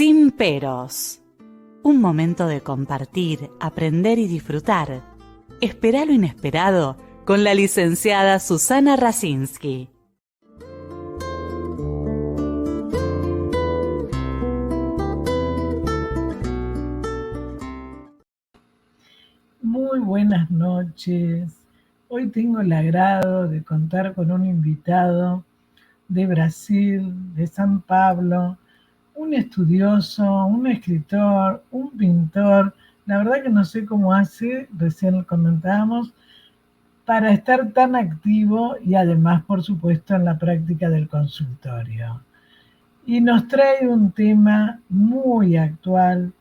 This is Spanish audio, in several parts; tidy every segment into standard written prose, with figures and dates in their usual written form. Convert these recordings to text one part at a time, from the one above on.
Sin peros. Un momento de compartir, aprender y disfrutar. Espera lo inesperado con la licenciada Susana Rasinski. Muy buenas noches. Hoy tengo el agrado de contar con un invitado de Brasil, de San Pablo, un estudioso, un escritor, un pintor. La verdad que no sé cómo hace, recién lo comentábamos, para estar tan activo y además, por supuesto, en la práctica del consultorio. Y nos trae un tema muy actual,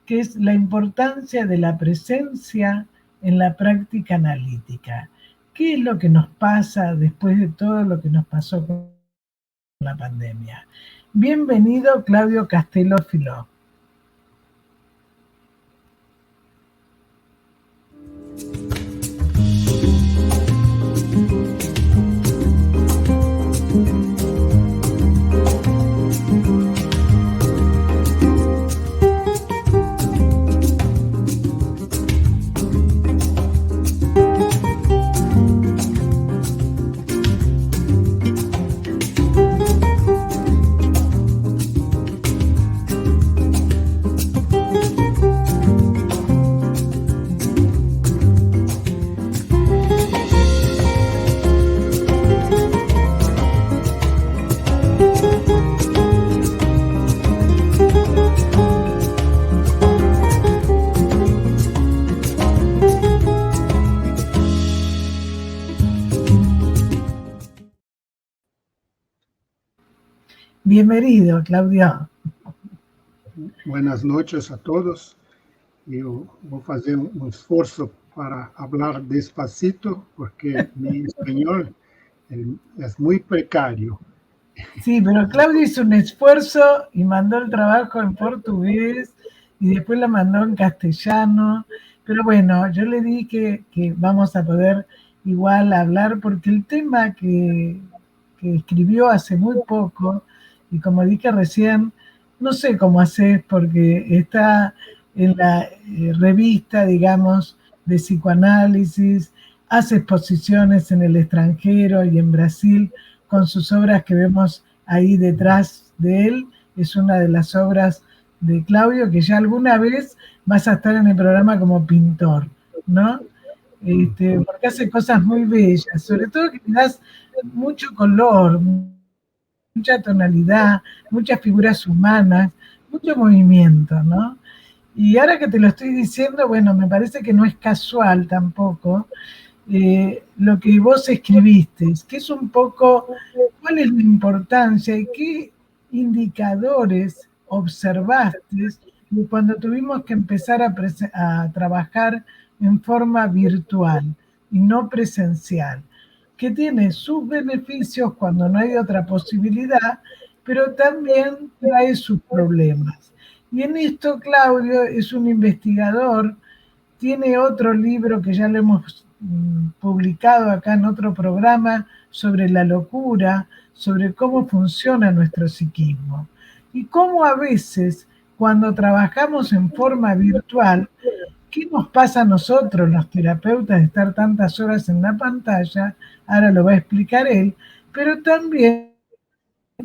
que es la importancia de la presencia en la práctica analítica. ¿Qué es lo que nos pasa después de todo lo que nos pasó con la pandemia? Bienvenido, Claudio Castelo Filó. Bienvenido, Claudio. Buenas noches a todos. Eu vou fazer esforço para falar despacito, porque mi español es muy precario. Sí, pero Claudio hizo un esfuerzo y mandó el trabajo en portugués y después lo mandó en castellano. Pero bueno, yo le dije que vamos a poder igual hablar porque el tema que escribió hace muy poco, y como dije recién, no sé cómo haces porque está en la revista, digamos, de psicoanálisis, hace exposiciones en el extranjero y en Brasil con sus obras que vemos ahí detrás de él. Es una de las obras de Claudio, que ya alguna vez vas a estar en el programa como pintor, ¿no? Porque hace cosas muy bellas, sobre todo que le das mucho color, mucha tonalidad, muchas figuras humanas, mucho movimiento, ¿no? Y ahora que te lo estoy diciendo, bueno, me parece que no es casual tampoco lo que vos escribiste, que es un poco cuál es la importancia y qué indicadores observaste cuando tuvimos que empezar a trabajar en forma virtual y no presencial, que tiene sus beneficios cuando no hay otra posibilidad, pero también trae sus problemas. Y en esto Claudio es un investigador, tiene otro libro que ya lo hemos publicado acá en otro programa sobre la locura, sobre cómo funciona nuestro psiquismo y cómo a veces cuando trabajamos en forma virtual, ¿qué nos pasa a nosotros los terapeutas de estar tantas horas en la pantalla? Ahora lo va a explicar él, pero también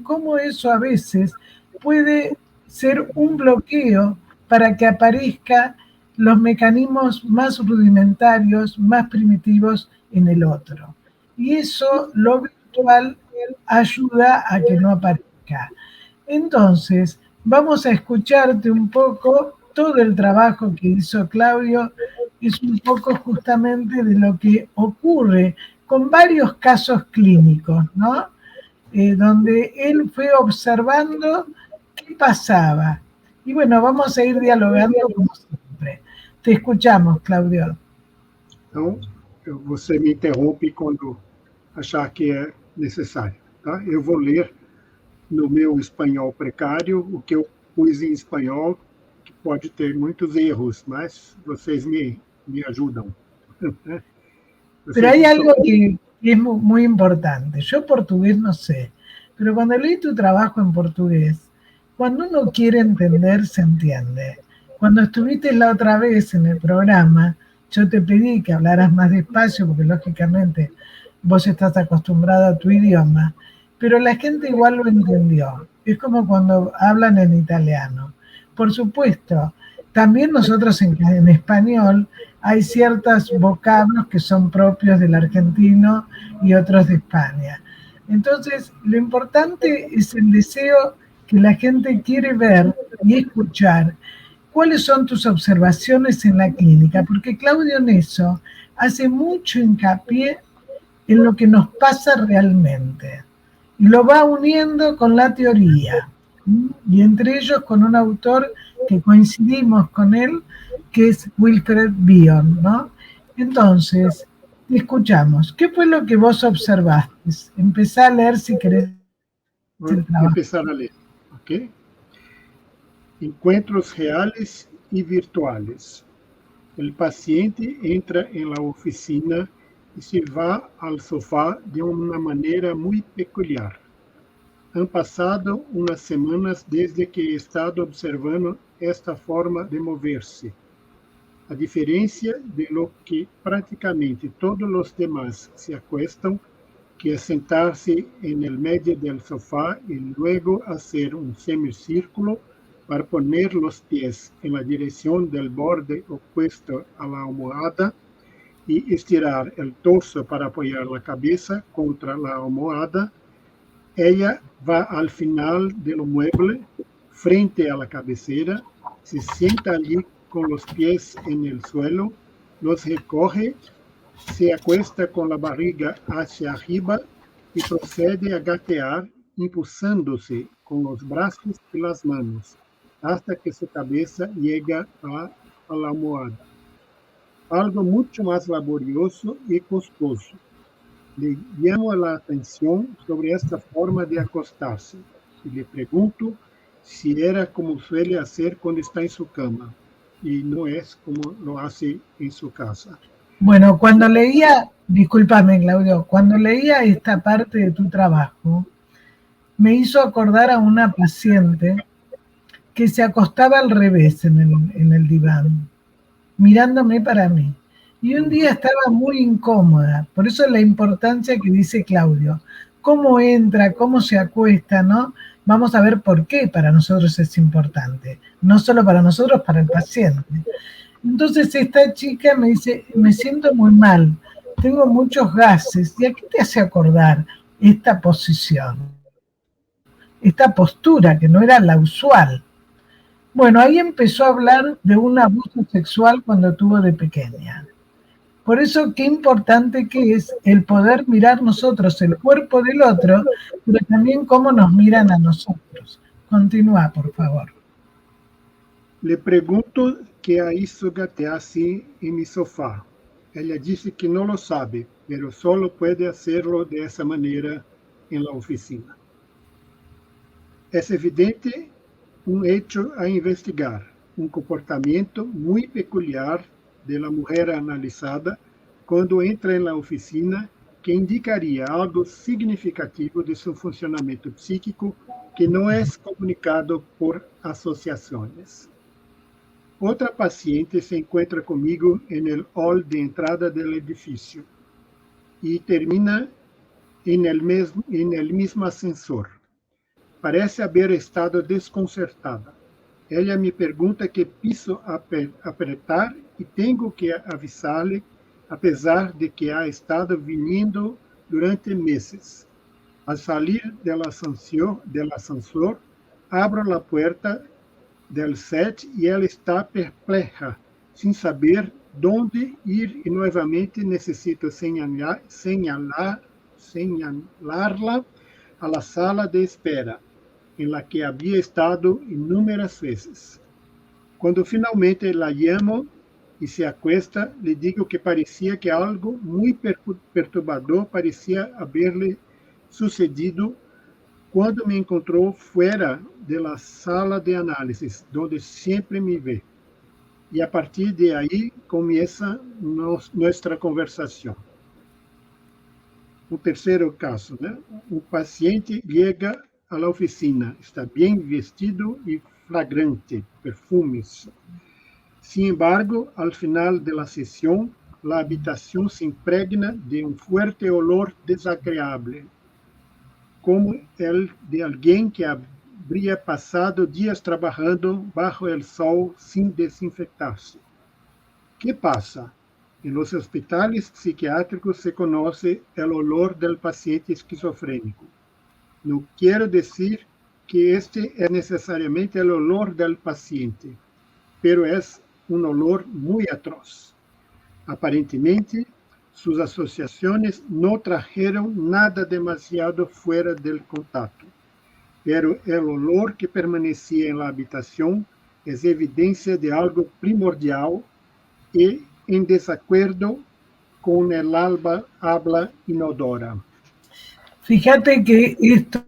cómo eso a veces puede ser un bloqueo para que aparezca los mecanismos más rudimentarios, más primitivos en el otro. Y eso, lo virtual, ayuda a que no aparezca. Entonces, vamos a escucharte un poco. Todo el trabajo que hizo Claudio es un poco justamente de lo que ocurre con varios casos clínicos, ¿no? Donde él fue observando qué pasaba. Y bueno, vamos a ir dialogando como siempre. Te escuchamos, Claudio. Então, você me interrompe quando achar que é necessário, tá? Eu vou ler no meu espanhol precário o que eu pus em espanhol, que pode ter muitos erros, mas vocês me ayudan. Pero hay algo que es muy importante. Yo portugués no sé, pero cuando leí tu trabajo en portugués, Cuando uno quiere entender, se entiende. Cuando estuviste la otra vez en el programa, yo te pedí que hablaras más despacio, porque lógicamente vos estás acostumbrada a tu idioma, pero la gente igual lo entendió. Es como cuando hablan en italiano. Por supuesto, también nosotros en español hay ciertos vocablos que son propios del argentino y otros de España. Entonces, lo importante es el deseo que la gente quiere ver y escuchar. ¿Cuáles son tus observaciones en la clínica? Porque Claudio Neso hace mucho hincapié en lo que nos pasa realmente y lo va uniendo con la teoría, y entre ellos con un autor que coincidimos con él, que es Wilfred Bion, ¿no? Entonces, te escuchamos. ¿Qué fue lo que vos observaste? Empezá a leer si querés. Vou começar a ler, ok? Encontros reales e virtuales. O paciente entra em la oficina e se va ao sofá de uma maneira muito peculiar. Han passado umas semanas desde que he estado observando esta forma de mover-se. A diferença de lo que praticamente todos os demás se acuestam, que é sentar-se en el medio del sofá e luego hacer un semicírculo para poner los pies en la dirección del borde opuesto a la almohada y estirar el torso para apoyar la cabeza contra la almohada. Ella va al final del mueble, frente a la cabecera, se sienta allí con los pies en el suelo, los recoge, se acuesta con la barriga hacia arriba y procede a gatear, impulsándose con los brazos y las manos, hasta que su cabeza llega a la almohada. Algo mucho más laborioso y costoso. Le llamo la atención sobre esta forma de acostarse y le pregunto si era como suele hacer cuando está en su cama y no es como lo hace en su casa. Bueno, cuando leía, discúlpame Claudio, cuando leía esta parte de tu trabajo, me hizo acordar a una paciente que se acostaba al revés en el diván, mirándome para mí. Y un día estaba muy incómoda, por eso la importancia que dice Claudio. Cómo entra, cómo se acuesta, ¿no? Vamos a ver por qué para nosotros es importante. No solo para nosotros, para el paciente. Entonces esta chica me dice, me siento muy mal, tengo muchos gases. ¿Y a qué te hace acordar esta posición? Esta postura que no era la usual. Bueno, ahí empezó a hablar de un abuso sexual cuando tuvo de pequeña. Por eso qué importante que es el poder mirar nosotros el cuerpo del otro, pero también cómo nos miran a nosotros. Continúa, por favor. Le pregunto que a hizo gatearse en mi sofá. Ella dice que no lo sabe, pero solo puede hacerlo de esa manera en la oficina. Es evidente un hecho a investigar, un comportamiento muy peculiar de la mujer analizada quando entra en la oficina que indicaria algo significativo de seu funcionamento psíquico que não é comunicado por associações. Outra paciente se encontra comigo en el hall de entrada del edificio e termina en el mismo ascensor. Parece haber estado desconcertada. Ela me pergunta que piso apertar e tenho que avisar-lhe, apesar de que ha estado vindo durante meses. Al salir del ascensor, abro a porta del set e ela está perpleja, sem saber onde ir e novamente necessito señalarla a la sala de espera, em la que havia estado inúmeras vezes. Quando finalmente la llamo e se acuesta, le digo que parecia que algo muito perturbador parecia haberle sucedido quando me encontrou fora da sala de análisis, onde sempre me vê. E a partir de aí começa nossa conversação. O terceiro caso, né? O paciente chega a la oficina. Está bien vestido y flagrante, perfumes. Sin embargo, al final de la sesión, la habitación se impregna de un fuerte olor desagradable, como el de alguien que habría pasado días trabajando bajo el sol sin desinfectarse. ¿Qué pasa? En los hospitales psiquiátricos se conoce el olor del paciente esquizofrénico. No quiero decir que este es necesariamente el olor del paciente, pero es un olor muy atroz. Aparentemente, sus asociaciones no trajeron nada demasiado fuera del contacto, pero el olor que permanecía en la habitación es evidencia de algo primordial y en desacuerdo con el habla inodora. Fíjate que esto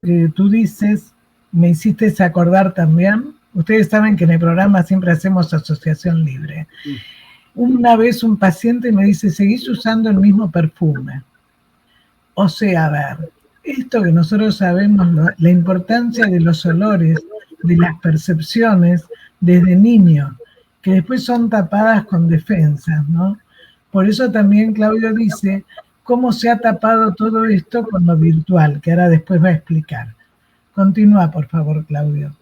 que tú dices me hiciste acordar también. Ustedes saben que en el programa siempre hacemos asociación libre. Sí. Una vez un paciente me dice, ¿seguís usando el mismo perfume? O sea, a ver, esto que nosotros sabemos, la importancia de los olores, de las percepciones desde niño, que después son tapadas con defensas, ¿no? Por eso también Claudio dice cómo se ha tapado todo esto con lo virtual, que ahora después va a explicar. Continúa, por favor, Claudio.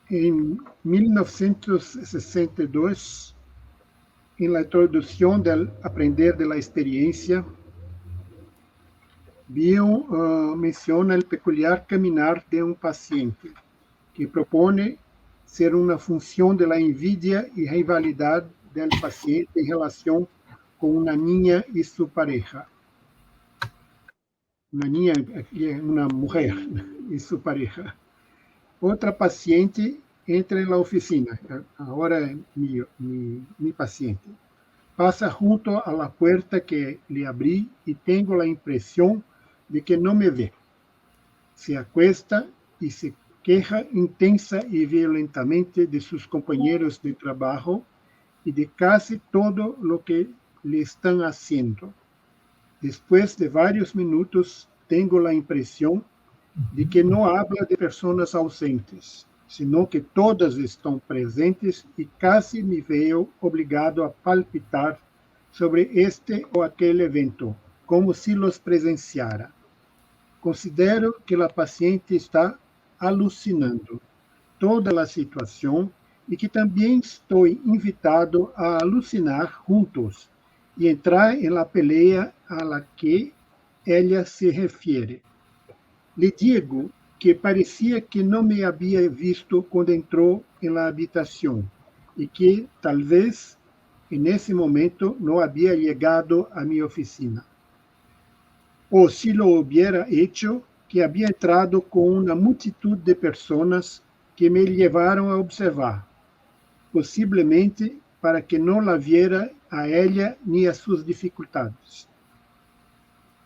En 1962, en la introducción del Aprender de la Experiencia, Bion menciona el peculiar caminar de un paciente, que propone ser una función de la envidia y rivalidad del paciente en relación con una niña y su pareja. Una niña, una mujer y su pareja. Otra paciente entra en la oficina, ahora mi paciente. Pasa junto a la puerta que le abrí y tengo la impresión de que no me ve. Se acuesta y se queja intensa y violentamente de sus compañeros de trabajo y de casi todo lo que le están haciendo. Después de varios minutos, tengo la impresión de que no habla de personas ausentes, sino que todas están presentes y casi me veo obligado a palpitar sobre este o aquel evento, como si los presenciara. Considero que la paciente está alucinando toda la situación y que también estoy invitado a alucinar juntos y entrar en la pelea a la que ella se refiere. Le digo que parecía que no me había visto cuando entró en la habitación y que tal vez en ese momento no había llegado a mi oficina. O si lo hubiera hecho, que había entrado con una multitud de personas que me llevaron a observar, posiblemente para que no la viera a ella ni a sus dificultades.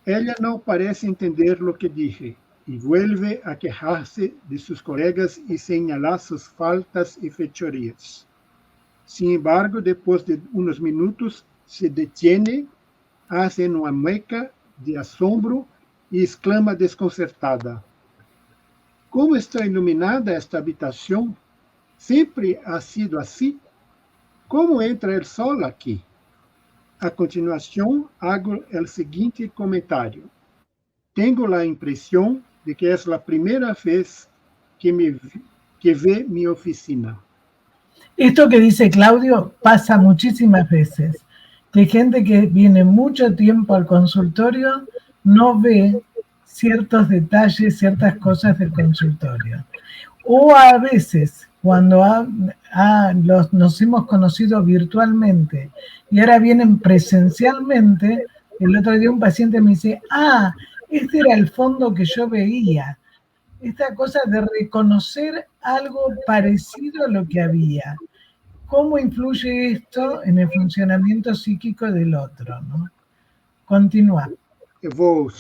Ella no parece entender lo que dije y vuelve a quejarse de sus colegas y señalar sus faltas y fechorías. Sin embargo, después de unos minutos, se detiene, hace una mueca de asombro y exclama desconcertada: ¿Cómo está iluminada esta habitación? ¿Siempre ha sido así? ¿Cómo entra el sol aquí? A continuación, hago el siguiente comentario. Tengo la impresión de que es la primera vez que ve mi oficina. Esto que dice Claudio pasa muchísimas veces, que gente que viene mucho tiempo al consultorio no ve ciertos detalles, ciertas cosas del consultorio. O a veces, cuando nos hemos conocido virtualmente y ahora vienen presencialmente, el otro día un paciente me dice, este era el fondo que yo veía. Esta cosa de reconocer algo parecido a lo que había. ¿Cómo influye esto en el funcionamiento psíquico del otro, ¿no? Continúa. Eu vou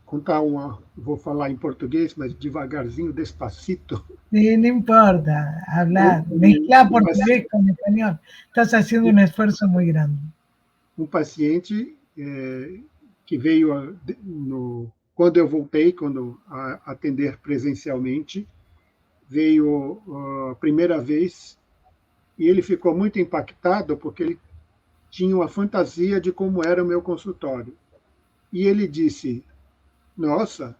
contar vou falar em português, mas devagarzinho, despacito. Sí, no importa, hablar, mezclar portugués con español. Estás haciendo un esfuerzo muy grande. Um paciente que veio quando eu voltei, quando a atender presencialmente, veio a primeira vez e ele ficou muito impactado porque ele tinha uma fantasia de como era o meu consultório. E ele disse: nossa,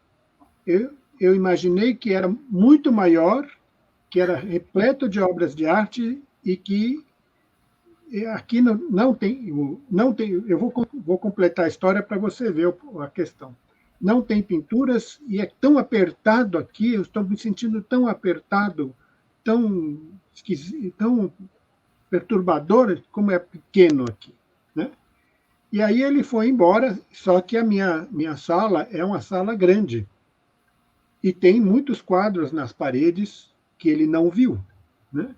eu imaginei que era muito maior, que era repleto de obras de arte e que aqui não tem, eu vou completar a história para você ver a questão. Não tem pinturas e é tão apertado aqui, eu estou me sentindo tão apertado, tão esquisito, tão perturbador, como é pequeno aqui, né? E aí ele foi embora, só que a minha sala é uma sala grande e tem muitos quadros nas paredes que ele não viu, né?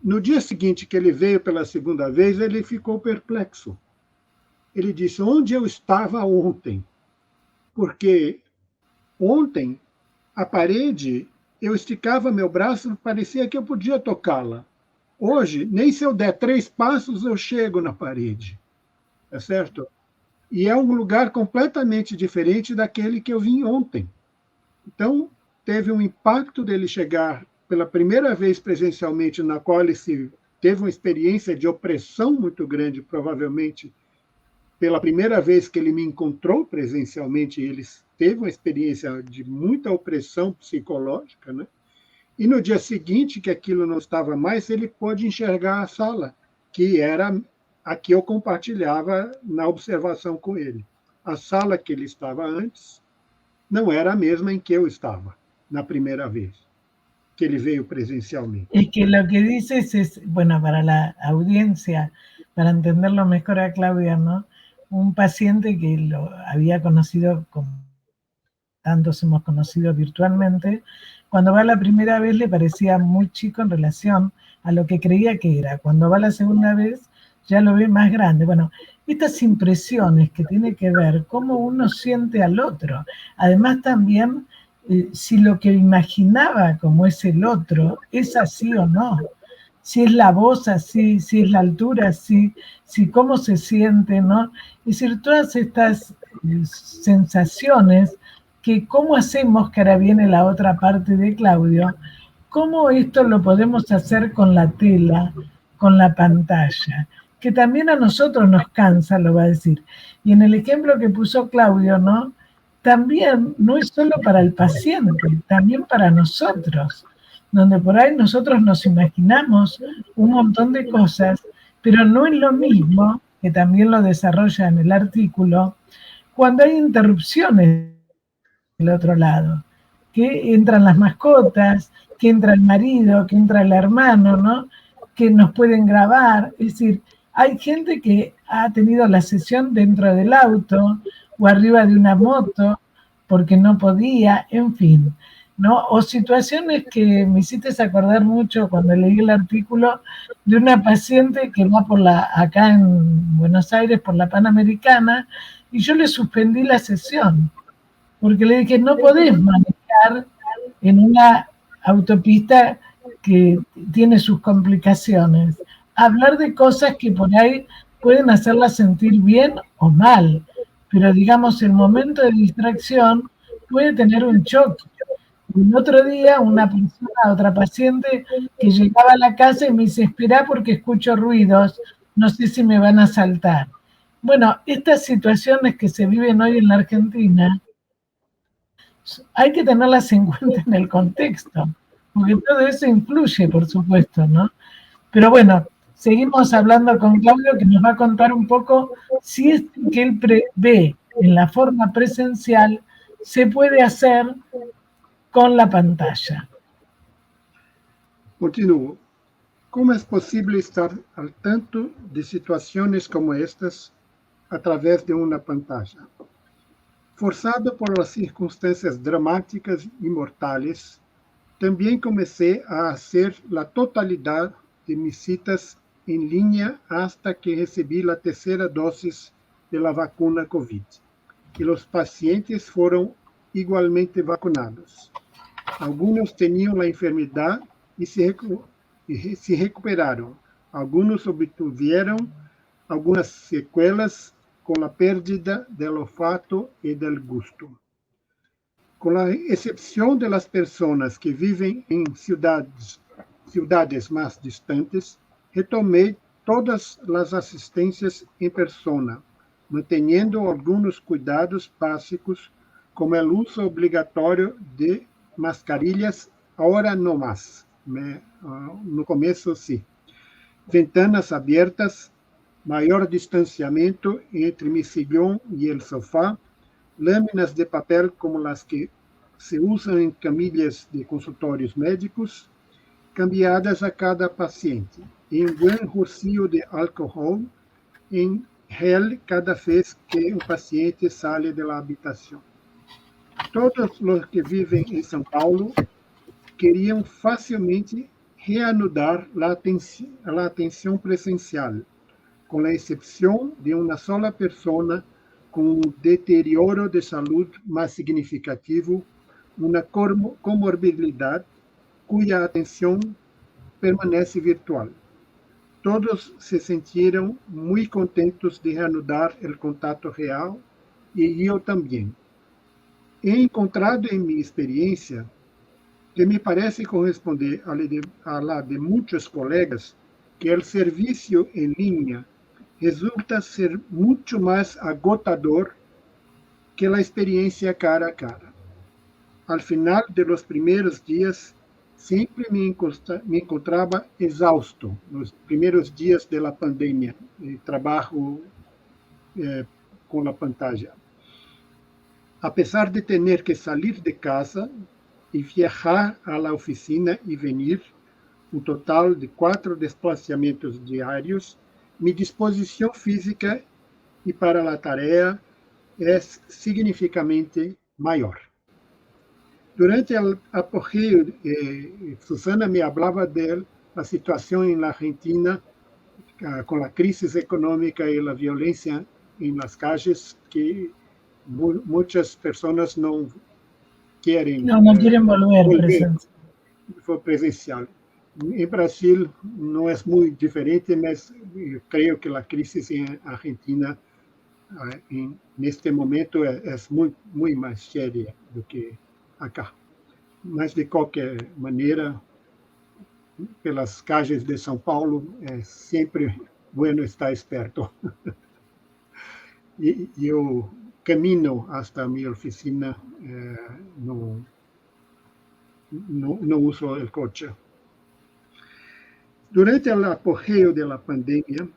No dia seguinte que ele veio pela segunda vez, ele ficou perplexo. Ele disse: onde eu estava ontem? Porque ontem a parede, eu esticava meu braço, parecia que eu podia tocá-la. Hoje, nem se eu der 3 passos, eu chego na parede. É certo? E é um lugar completamente diferente daquele que eu vim ontem. Então, teve um impacto dele chegar pela primeira vez presencialmente, na qual ele teve uma experiência de opressão muito grande, provavelmente pela primeira vez que ele me encontrou presencialmente, ele teve uma experiência de muita opressão psicológica, né? E no dia seguinte, que aquilo não estava mais, ele pôde enxergar a sala, que era a que eu compartilhava na observação com ele. A sala que ele estava antes não era a mesma em que eu estava, na primeira vez que ele veio presencialmente. Es que lo que dices es, bueno, para la audiencia, para entenderlo mejor a Claudia, ¿no? Un paciente que lo había conocido, como tantos hemos conocido virtualmente, cuando va la primera vez le parecía muy chico en relación a lo que creía que era. Cuando va la segunda vez ya lo ve más grande. Bueno, estas impresiones que tiene que ver cómo uno siente al otro. Además también si lo que imaginaba como es el otro es así o no. Si es la voz así, si es la altura así, si cómo se siente, ¿no? Es decir, todas estas sensaciones que cómo hacemos, que ahora viene la otra parte de Claudio, cómo esto lo podemos hacer con la tela, con la pantalla, que también a nosotros nos cansa, lo va a decir. Y en el ejemplo que puso Claudio, ¿no? También no es solo para el paciente, también para nosotros, donde por ahí nosotros nos imaginamos un montón de cosas, pero no es lo mismo, que también lo desarrolla en el artículo, cuando hay interrupciones del otro lado, que entran las mascotas, que entra el marido, que entra el hermano, ¿no? Que nos pueden grabar. Es decir, hay gente que ha tenido la sesión dentro del auto o arriba de una moto porque no podía, en fin, ¿no? O situaciones que me hiciste acordar mucho cuando leí el artículo de una paciente que va acá en Buenos Aires por la Panamericana y yo le suspendí la sesión porque le dije, no podés manejar en una autopista que tiene sus complicaciones. Hablar de cosas que por ahí pueden hacerla sentir bien o mal, pero digamos, el momento de distracción puede tener un choque. El otro día una persona, otra paciente, que llegaba a la casa y me dice, espera porque escucho ruidos, no sé si me van a asaltar. Bueno, estas situaciones que se viven hoy en la Argentina, hay que tenerlas en cuenta en el contexto, porque todo eso influye, por supuesto, ¿no? Pero bueno, seguimos hablando con Claudio, que nos va a contar un poco si es que él ve en la forma presencial se puede hacer con la pantalla. Continuo. Como é possível estar al tanto de situações como estas através de uma pantalla? Forçado por las circunstâncias dramáticas e mortais, também comecei a fazer a totalidade de mis citas em linha hasta que recebi a terceira dose de la vacuna COVID. E os pacientes foram igualmente vacunados. Alguns tinham a enfermidade e se recuperaram. Alguns obtiveram algumas sequelas com a pérdida do olfato e do gusto. Com a exceção de las personas que vivem em cidades mais distantes, retomei todas as assistências em persona, mantendo alguns cuidados básicos, como o uso obrigatório de mascarilhas, agora não mais. No começo, sim. Ventanas abertas, maior distanciamento entre mi sillón e o sofá, lâminas de papel como as que se usam em camilhas de consultórios médicos, cambiadas a cada paciente, e um bom rocío de álcool em gel cada vez que o paciente sai da habitação. Todos os que vivem em São Paulo queriam facilmente reanudar a atenção presencial, com a exceção de uma sola pessoa com um deterioro de saúde mais significativo, uma comorbidade cuja atenção permanece virtual. Todos se sentiram muito contentos de reanudar o contato real e eu também. He encontrado em minha experiência, que me parece corresponder a la de muitos colegas, que o serviço em linha resulta ser muito mais agotador que a experiência cara a cara. Al final de los primeiros dias, sempre me encontrava exausto, nos primeiros dias da pandemia, e trabalho com a pantalla. Apesar de ter que sair de casa e viajar à oficina e venir, um total de 4 desplazamentos diários, minha disposição física e para a tarefa é significativamente maior. Durante o apogeu, Susana me falava da situação na Argentina, com a crise econômica e a violência nas calles, que muitas pessoas não querem. No quieren volver presencial. Em Brasil não é muito diferente, mas eu creio que a crise em Argentina, neste momento, é muito mais séria do que acá. Mas, de qualquer maneira, pelas calles de São Paulo, é sempre bueno estar esperto. E eu caminho hasta minha oficina, não uso o coche. Durante o apogeu da pandemia,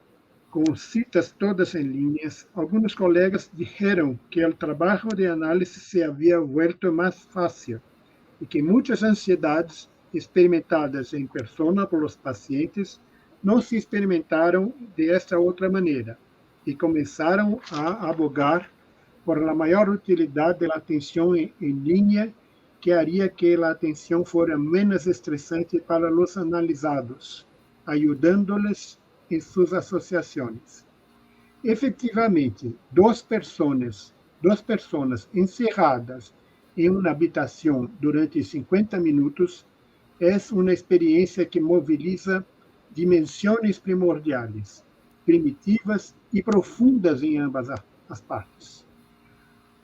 com citas todas em linhas, alguns colegas disseram que o trabalho de análise se havia vuelto mais fácil e que muitas ansiedades experimentadas em persona por os pacientes não se experimentaram desta outra maneira e começaram a abogar por a maior utilidade da atenção em linha, que haria que a atenção fosse menos estressante para os analisados, ajudando-les em suas associações. Efetivamente, duas pessoas encerradas em uma habitação durante 50 minutos é uma experiência que moviliza dimensões primordiais, primitivas e profundas em ambas as partes.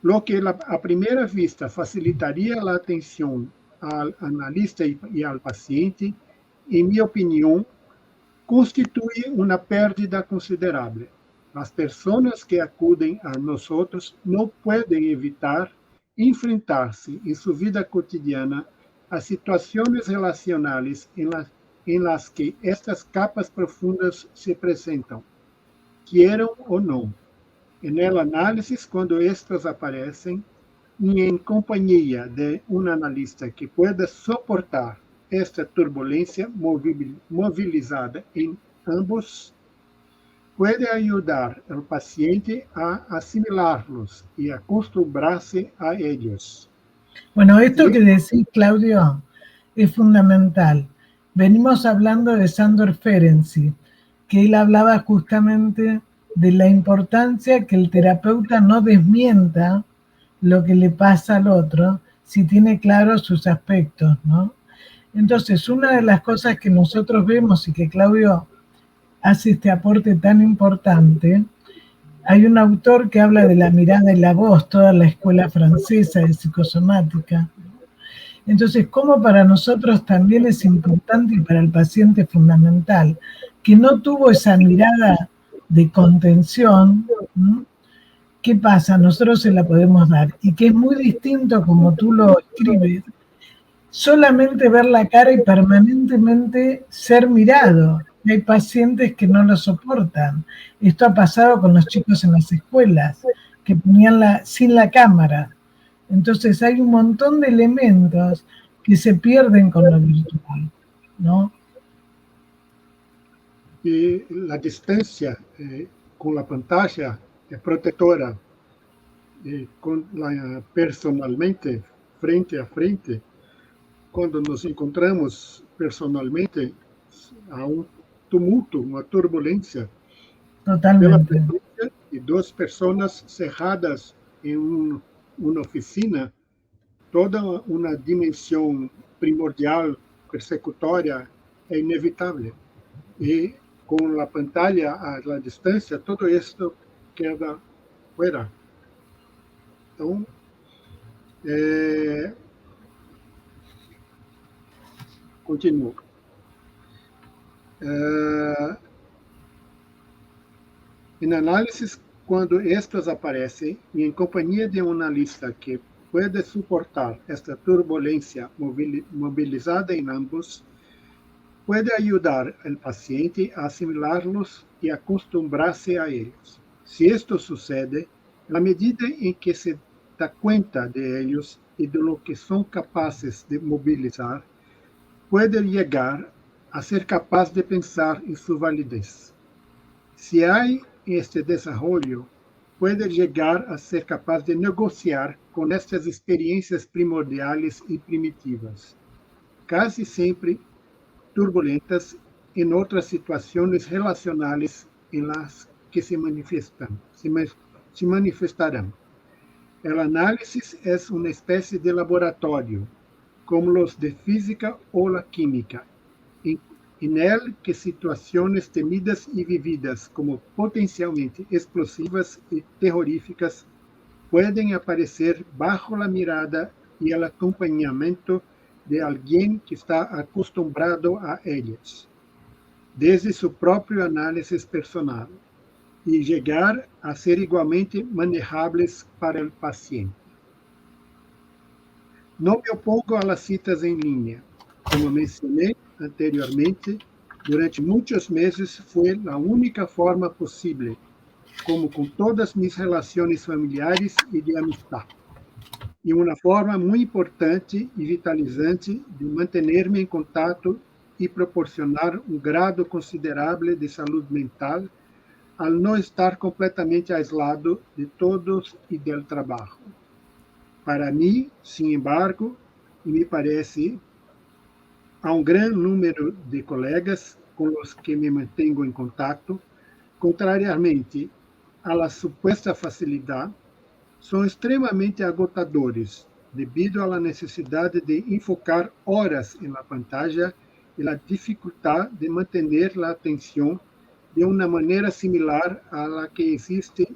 Lo que a primeira vista facilitaria a atenção ao analista e ao paciente, em minha opinião, constitui uma perda considerável. As pessoas que acudem a nós não podem evitar enfrentar-se em sua vida cotidiana a situações relacionais em las que estas capas profundas se apresentam, queiram ou não. En el análisis, quando estes aparecem, e em companhia de um analista que pueda suportar esta turbulência movilizada em ambos, pode ajudar o paciente a asimilarlos e acostumbrarse a ellos. Bueno, esto que decís, Claudio, es fundamental. Venimos hablando de Sándor Ferenczi, que él hablaba justamente de la importancia que el terapeuta no desmienta lo que le pasa al otro si tiene claros sus aspectos, ¿no? Entonces, una de las cosas que nosotros vemos y que Claudio hace este aporte tan importante, Hay un autor que habla de la mirada y la voz, toda la escuela francesa de psicosomática. Entonces, como para nosotros también es importante y para el paciente fundamental, que no tuvo esa mirada de contención, ¿m? ¿Qué pasa? Nosotros se la podemos dar. Y que es muy distinto, como tú lo escribes, solamente ver la cara y permanentemente ser mirado. Y hay pacientes que no lo soportan. Esto ha pasado con los chicos en las escuelas, que ponían sin la cámara. Entonces hay un montón de elementos que se pierden con lo virtual, ¿no? E a distância com a pantalla é protetora. Personalmente, frente a frente, quando nos encontramos personalmente, há tumulto, uma turbulência. Totalmente. Pela presença de duas pessoas cerradas em uma oficina, toda uma dimensão primordial, persecutória, é inevitável. E com a pantalla à distância, tudo isso queda fora. Então, continuo. Em análises, quando estas aparecem, e em companhia de um analista que pode suportar esta turbulência mobilizada em ambos, pode ajudar o paciente a assimilá-los e acostumbrar-se a eles. Se isto sucede, na medida em que se dá conta de eles e de lo que são capazes de mobilizar, pode chegar a ser capaz de pensar em sua validez. Se há este desenvolvimento, pode chegar a ser capaz de negociar com estas experiências primordiais e primitivas, quase sempre turbulentas em outras situações relacionais em las que se manifestarão. O análise é uma espécie de laboratório, como os de física ou a química, em ele que situações temidas e vividas como potencialmente explosivas e terroríficas podem aparecer bajo a mirada e o acompanhamento de alguém que está acostumado a elas, desde seu próprio análise personal, e chegar a ser igualmente manejáveis para o paciente. Não me opongo a las citas em linha. Como mencionei anteriormente, durante muitos meses foi a única forma possível, como com todas minhas relações familiares e de amistade, e uma forma muito importante e vitalizante de manter-me em contato e proporcionar um grado considerável de saúde mental, ao não estar completamente aislado de todos e do trabalho. Para mim, sin embargo, e me parece, há um grande número de colegas com os que me mantenho em contato, contrariamente à suposta facilidade, são extremamente agotadores, devido à necessidade de enfocar horas na pantalla e à dificuldade de manter a atenção de uma maneira similar à que existe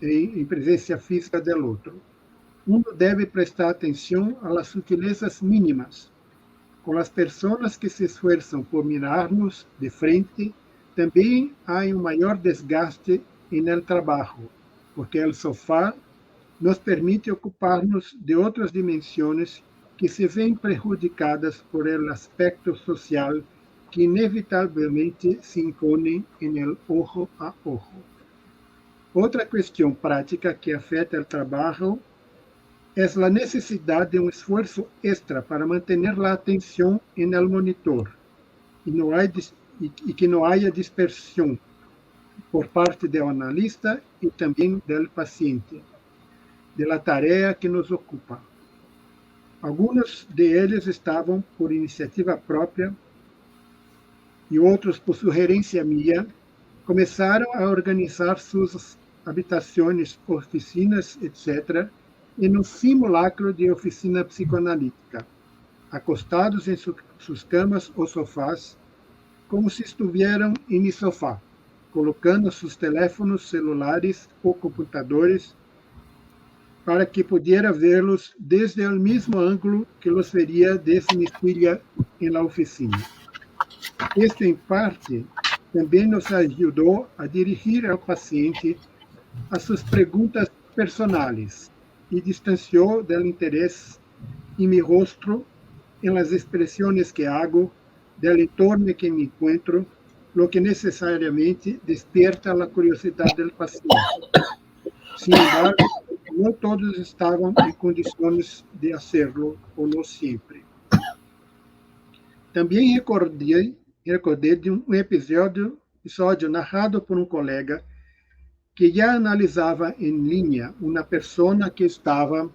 em presença física do outro. Uno deve prestar atenção às sutilezas mínimas. Com as pessoas que se esforçam por mirar-nos de frente, também há um maior desgaste no trabalho, porque o sofá nos permite ocupar-nos de outras dimensões que se veem prejudicadas por el aspecto social que inevitavelmente se impõe em el ojo a ojo. Outra questão prática que afeta o trabalho é a necessidade de um esforço extra para manter a atenção no monitor e que não haja dispersão por parte do analista e também do paciente, da tarefa que nos ocupa. Alguns deles estavam por iniciativa própria e outros por sugerência minha, começaram a organizar suas habitações, oficinas, etc., em um simulacro de oficina psicoanalítica, acostados em suas camas ou sofás, como se estuvieran em mi sofá, colocando seus teléfonos celulares ou computadores para que pudiera vê-los desde o mesmo ângulo que los veria desde minha filha em la oficina. Isto, em parte, também nos ajudou a dirigir ao paciente a suas perguntas personais e distanciou del interesse em meu rosto, em las expressões que hago, del entorno em que me encontro, lo que necessariamente despierta a curiosidade do paciente. Sin embargo, não todos estavam em condições de hacerlo, ou não sempre. Também recordei de um episódio narrado por um colega que já analisava em linha uma pessoa que estava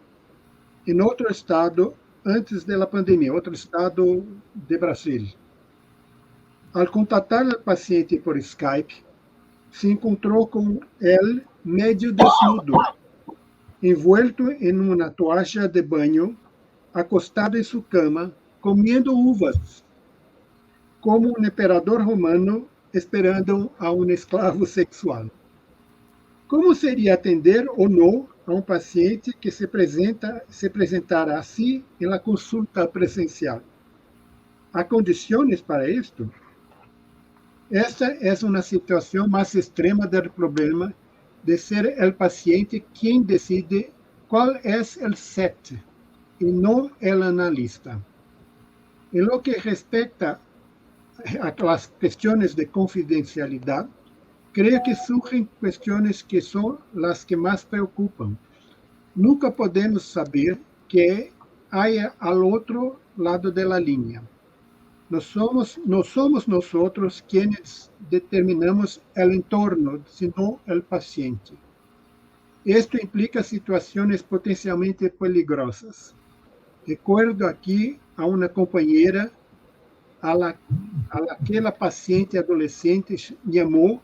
em outro estado antes da pandemia, outro estado de Brasil. Al contatar o paciente por Skype, se encontrou com ele medio desnudo, envuelto em uma toalha de banho, acostado em sua cama, comendo uvas, como um imperador romano esperando a um escravo sexual. Como seria atender ou não a um paciente que se apresentara assim em la consulta presencial? Há condições para isto? Esta é uma situação mais extrema do problema de ser o paciente quem decide qual é o set e não o analista. Em lo que respeita às questões de confidencialidade, creio que surgem questões que são as que mais preocupam. Nunca podemos saber que há ao outro lado da linha. Não somos nós quienes determinamos o entorno, senão o paciente. Isto implica situações potencialmente peligrosas. Recuerdo aqui a uma companheira a que a paciente adolescente chamou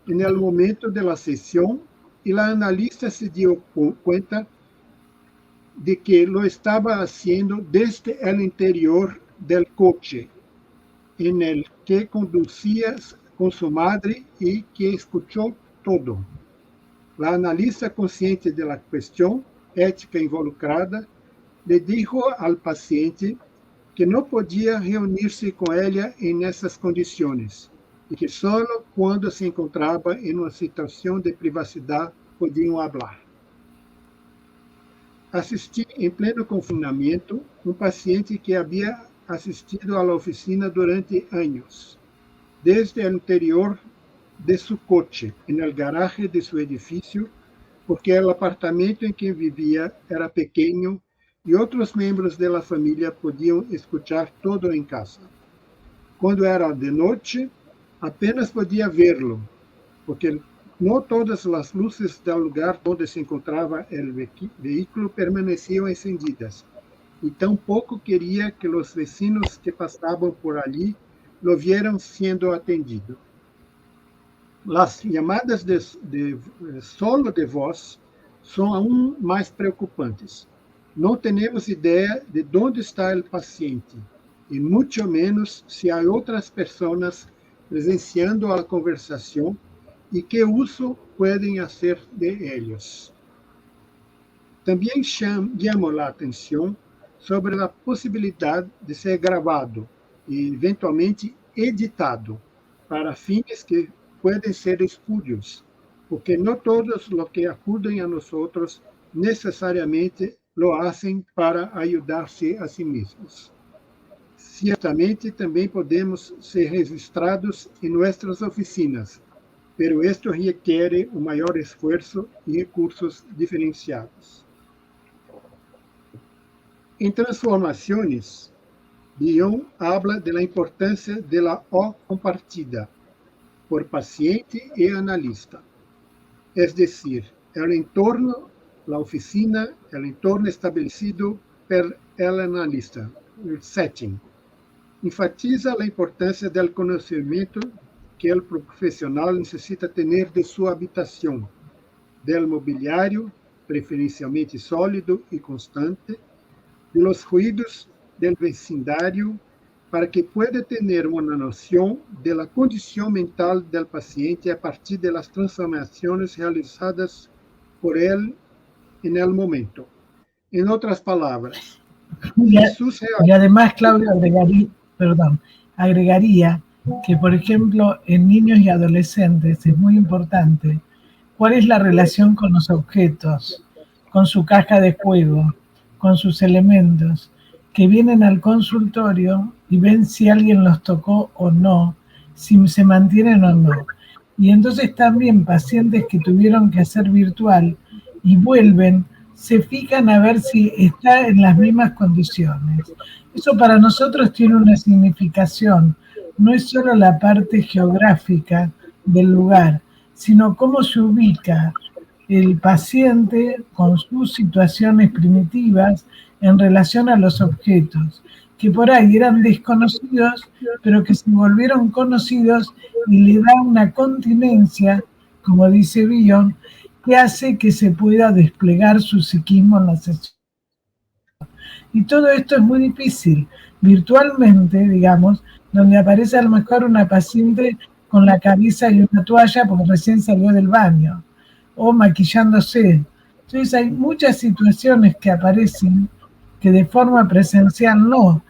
no momento da sessão e a analista se deu conta de que lo estava fazendo desde o interior do coche, em el que conduzia com sua madre e que escutou todo. A analista, consciente da questão ética involucrada, le dijo ao paciente que não podia reunir-se com ela em essas condições e que só quando se encontrava em uma situação de privacidade podiam falar. Assisti em pleno confinamento um paciente que havia assistido à oficina durante anos, desde o interior de seu coche, no garagem de seu edifício, porque o apartamento em que vivia era pequeno e outros membros da família podiam escutar todo em casa. Quando era de noite, apenas podia vê-lo, porque não todas as luzes do lugar onde se encontrava o veículo permaneciam encendidas, e tampouco queria que os vecinos que passavam por ali lo vieram sendo atendido. As chamadas de solo de voz são aún mais preocupantes. Não temos ideia de onde está o paciente, e muito menos se há outras pessoas presenciando a conversação e que uso podem fazer de eles. Também chamo a atenção sobre a possibilidade de ser gravado e, eventualmente, editado para fins que podem ser espúrios, porque não todos os que acudem a nós necessariamente lo hacen para ajudar-se a si mesmos. Ciertamente também podemos ser registrados em nossas oficinas, pero esto requiere um maior esforço e recursos diferenciados. Em transformações, Bion habla de la importância de la O compartida por paciente e analista, es decir, el entorno, la oficina, el entorno estabelecido por el analista, el setting. Enfatiza a importância do conhecimento que o profissional necessita ter de sua habitação, do mobiliário, preferencialmente sólido e constante, de los ruídos do vecindário para que pueda tener una noción de la condición mental del paciente a partir de las transformaciones realizadas por él en el momento. En otras palabras, y además, Claudio, agregaría que, por ejemplo, en niños y adolescentes es muy importante cuál es la relación con los objetos, con su caja de juego, con sus elementos, que vienen al consultorio y ven si alguien los tocó o no, si se mantienen o no. Y entonces también pacientes que tuvieron que hacer virtual y vuelven, se fijan a ver si está en las mismas condiciones. Eso para nosotros tiene una significación. No es solo la parte geográfica del lugar, sino cómo se ubica el paciente con sus situaciones primitivas en relación a los objetos, que por ahí eran desconocidos, pero que se volvieron conocidos y le da una continencia, como dice Bion, que hace que se pueda desplegar su psiquismo en la sesión. Y todo esto es muy difícil, virtualmente, digamos, donde aparece a lo mejor una paciente con la cabeza y una toalla porque recién salió del baño, o maquillándose. Entonces hay muchas situaciones que aparecen que de forma presencial no.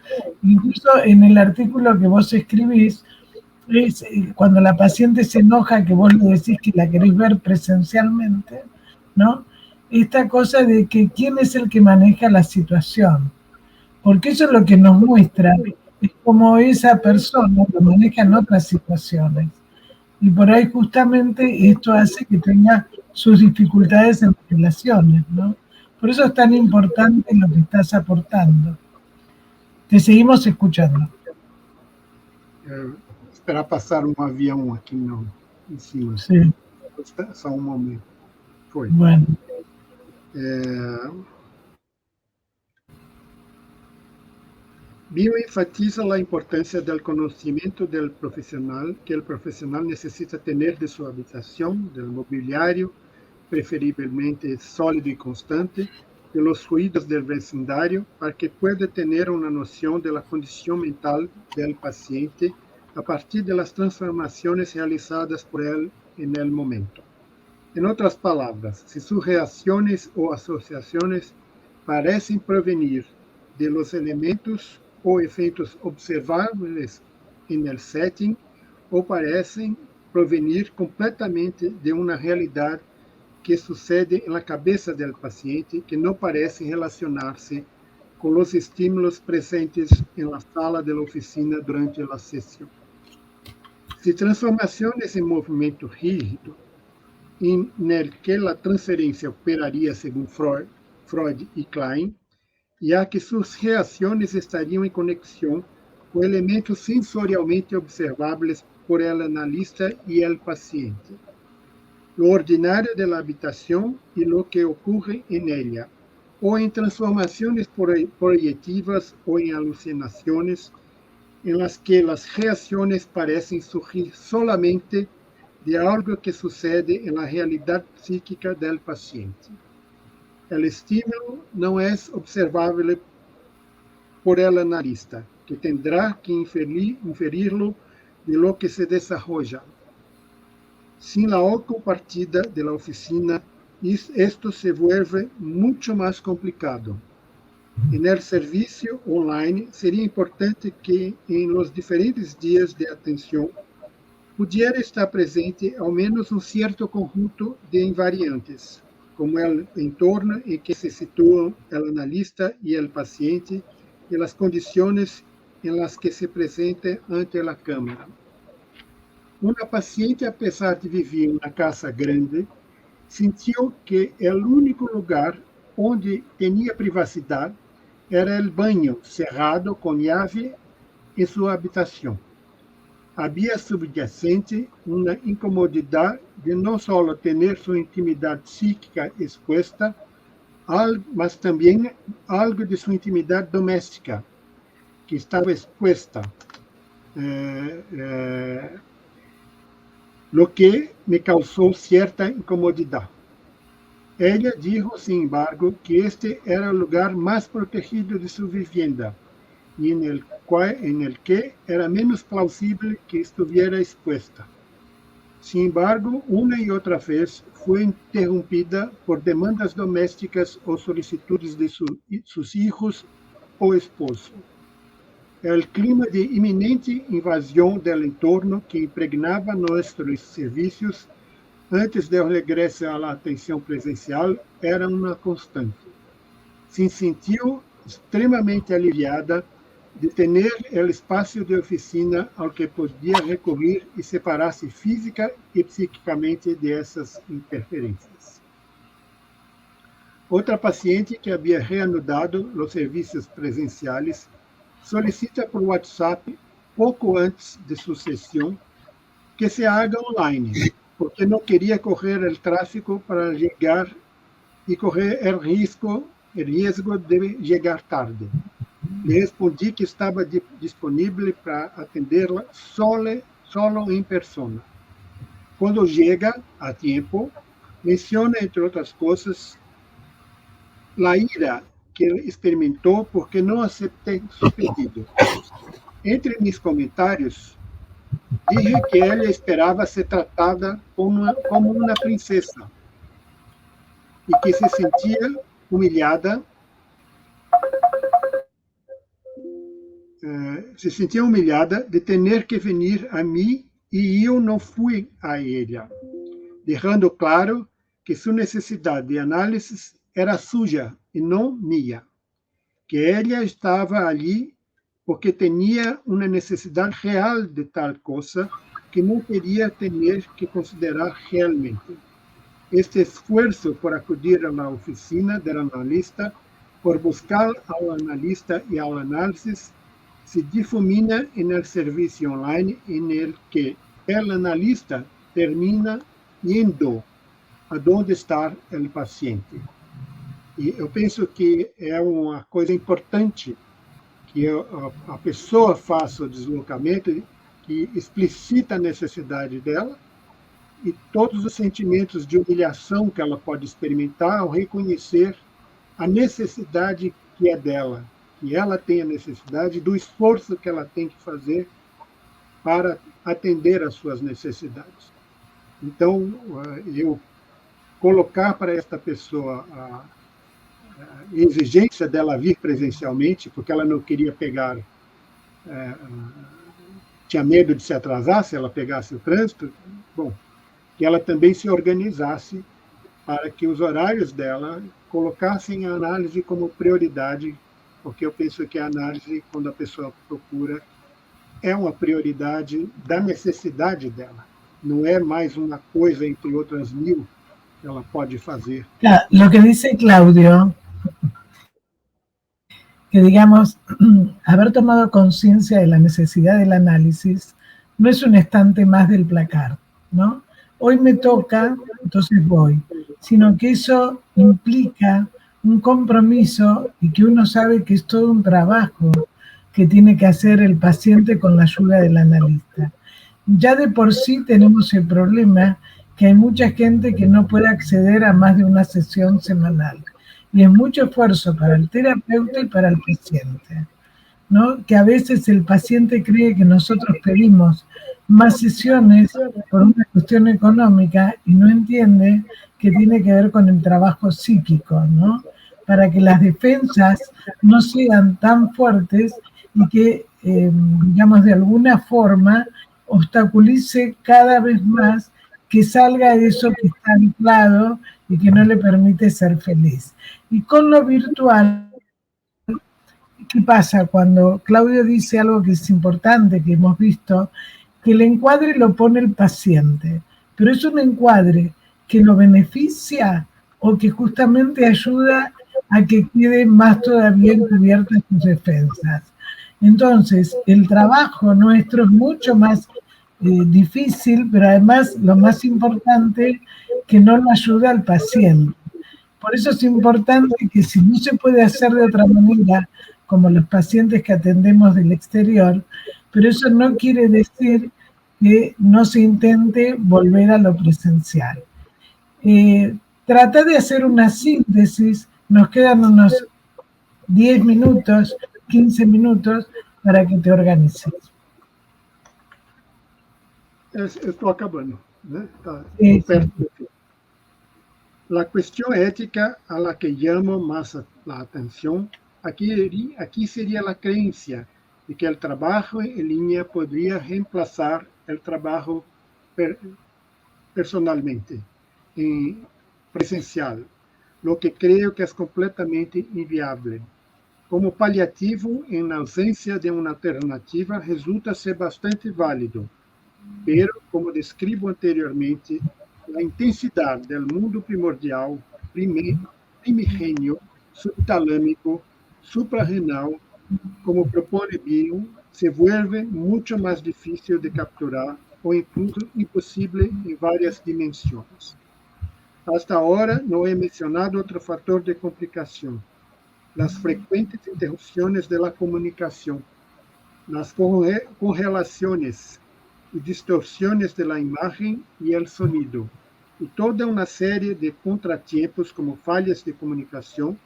Incluso en el artículo que vos escribís, es cuando la paciente se enoja que vos le decís que la querés ver presencialmente, ¿no? Esta cosa de que quién es el que maneja la situación, porque eso es lo que nos muestra, es cómo esa persona lo maneja en otras situaciones. Y por ahí justamente esto hace que tenga sus dificultades en relaciones, ¿no? Por eso es tan importante lo que estás aportando. Te seguimos escuchando. Esperar passar um avião aqui no, em cima. Sí. Só um momento. Foi. Bueno. Bio enfatiza a importância do conhecimento do profissional, que o profissional necessita ter de sua habitação, do mobiliário, preferivelmente sólido e constante, de los ruídos del vecindario, para que pueda tener una noción de la condición mental del paciente a partir de las transformaciones realizadas por él en el momento. En otras palabras, si sus reacciones o asociaciones parecen provenir de los elementos o efeitos observables en el setting, o parecen provenir completamente de una realidad que sucede en la cabeza del paciente, que no parece relacionarse con los estímulos presentes en la sala de la oficina durante la sesión. Si transformaciones en movimiento rígido, en el que la transferencia operaría según Freud y Klein, ya que sus reacciones estarían en conexión con elementos sensorialmente observables por el analista y el paciente. Lo ordinario de la habitación y lo que ocurre en ella, o en transformaciones proyectivas o en alucinaciones en las que las reacciones parecen surgir solamente de algo que sucede en la realidad psíquica del paciente. El estímulo no es observable por el analista, que tendrá que inferirlo de lo que se desarrolla. Sin la compartida de la oficina, esto se vuelve mucho más complicado. En el servicio online, sería importante que en los diferentes días de atención pudiera estar presente al menos un cierto conjunto de invariantes, como el entorno en que se sitúan el analista y el paciente y las condiciones en las que se presenta ante la cámara. Una paciente, a pesar de vivir en una casa grande, sintió que el único lugar onde tenía privacidad era el baño cerrado con llave en su habitación. Había subyacente una incomodidad de no solo tener su intimidad psíquica expuesta, mas también algo de su intimidad doméstica, que estaba expuesta. Lo que me causó cierta incomodidad. Ella dijo, sin embargo, que este era el lugar más protegido de su vivienda y en el que era menos plausible que estuviera expuesta. Sin embargo, una y otra vez fue interrumpida por demandas domésticas o solicitudes de sus hijos o esposo. El clima de inminente invasión del entorno que impregnaba nuestros servicios antes del regreso a la atención presencial era una constante. Se sintió extremamente aliviada de tener el espacio de oficina al que podía recurrir y separarse física y psíquicamente de esas interferencias. Otra paciente que había reanudado los servicios presenciales solicita por WhatsApp, pouco antes de su sesión, que se haga online, porque no quería correr el tráfico para llegar y correr el riesgo de llegar tarde. Le respondí que estaba disponible para atenderla solo en persona. Cuando llega a tiempo, menciona, entre otras cosas, la ira que experimentou porque não aceitei seu pedido. Entre mis comentários, dije que ela esperava ser tratada como uma princesa e que se sentia humilhada de ter que vir a mim e eu não fui a ela, deixando claro que sua necessidade de análise era suja e não minha, que ela estava ali porque tinha uma necessidade real de tal coisa que não queria ter que considerar realmente. Este esforço por acudir à oficina do analista, por buscar ao analista e ao análise, se difumina no serviço online em que o analista termina indo aonde está o paciente. E eu penso que é uma coisa importante que a pessoa faça o deslocamento, que explicita a necessidade dela e todos os sentimentos de humilhação que ela pode experimentar ao reconhecer a necessidade que é dela, que ela tem a necessidade do esforço que ela tem que fazer para atender às suas necessidades. Então, eu colocar para esta pessoa a exigência dela vir presencialmente, porque ela não queria pegar, tinha medo de se atrasar se ela pegasse o trânsito, bom, que ela também se organizasse para que os horários dela colocassem a análise como prioridade, porque eu penso que a análise, quando a pessoa procura, é uma prioridade da necessidade dela, não é mais uma coisa entre outras mil que ela pode fazer. Claro, lo que dice Claudio, que digamos, haber tomado conciencia de la necesidad del análisis no es un estante más del placar, ¿no? Hoy me toca, entonces voy, sino que eso implica un compromiso y que uno sabe que es todo un trabajo que tiene que hacer el paciente con la ayuda del analista. Ya de por sí tenemos el problema que hay mucha gente que no puede acceder a más de una sesión semanal. Y es mucho esfuerzo para el terapeuta y para el paciente, ¿no? Que a veces el paciente cree que nosotros pedimos más sesiones por una cuestión económica y no entiende que tiene que ver con el trabajo psíquico, ¿no? Para que las defensas no sean tan fuertes y que, digamos, de alguna forma obstaculice cada vez más que salga eso que está anclado y que no le permite ser feliz. Y con lo virtual, ¿qué pasa? Cuando Claudio dice algo que es importante, que hemos visto, que el encuadre lo pone el paciente, pero es un encuadre que lo beneficia o que justamente ayuda a que quede más todavía encubiertas sus defensas. Entonces, el trabajo nuestro es mucho más difícil, pero además lo más importante, que no lo ayuda al paciente. Por eso es importante que si no se puede hacer de otra manera, como los pacientes que atendemos del exterior, pero eso no quiere decir que no se intente volver a lo presencial. Trata de hacer una síntesis, nos quedan unos 10 minutos 15 minutos para que te organices. Eu estou acabando, né? Tá Sí, perto sí. do fim. A questão ética a la que llamo más la atención aquí sería la creencia de que el trabajo en línea podría reemplazar el trabajo personalmente, presencial, lo que creo que es completamente inviable. Como paliativo, en ausência de uma alternativa, resulta ser bastante válido, pero, como describo anteriormente, a intensidade do mundo primordial, primigênio, subtalâmico, suprarrenal, como propone Bion, se vuelve muito mais difícil de capturar ou incluso impossível em várias dimensões. Hasta ahora no he mencionado otro factor de complicación: las frecuentes interrupciones de la comunicación, las correlaciones y distorsiones de la imagen y el sonido, y toda una serie de contratiempos como fallas de comunicación